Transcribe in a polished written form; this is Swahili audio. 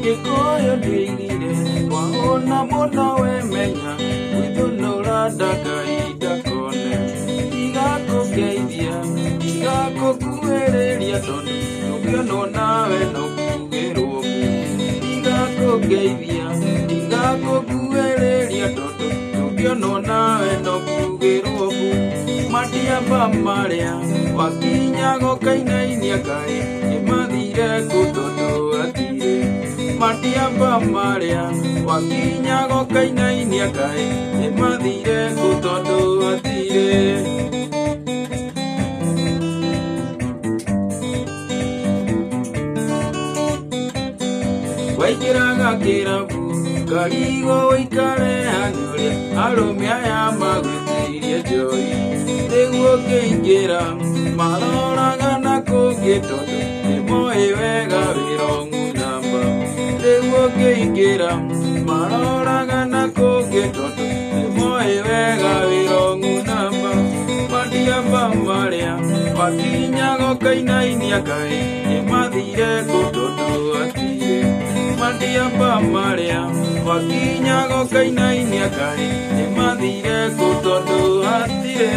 Gĩkũyũ ndĩigire wahũna mũno wemenya gwĩthũnũra ndakahinda kone igakũgeithia igakũkuhĩrĩria tondũ ndũngĩonwo nawe no kugĩrwo igakũgeithia igakũkuhĩrĩria tondũ ndũngĩonwo nawe no kugĩrwo matiamba marĩa wakinya gũkainainia Ngai nĩmathire kũ tondũ atire matiamba marĩa wakinya gũkainainia Ngai nĩmathire kũ tondũ atire waingĩraga kĩrabu karigwo ũikare hanĩ ũrĩa arũme aya magwĩtĩirie njoi nĩguo ũkĩingĩra maroraga na kũngĩ tondũ nĩmoĩ wega wĩrong'u namba nĩguo ũkĩingĩra maroraga na kũngĩ tondũ nĩmoĩ wega wĩrong'u namba matiamba marĩa wakinya gũkainainia Ngai nĩmathire kũ tondũ atire matiamba marĩa wakinya gũkainainia Ngai nĩmathire kũ tondũ atire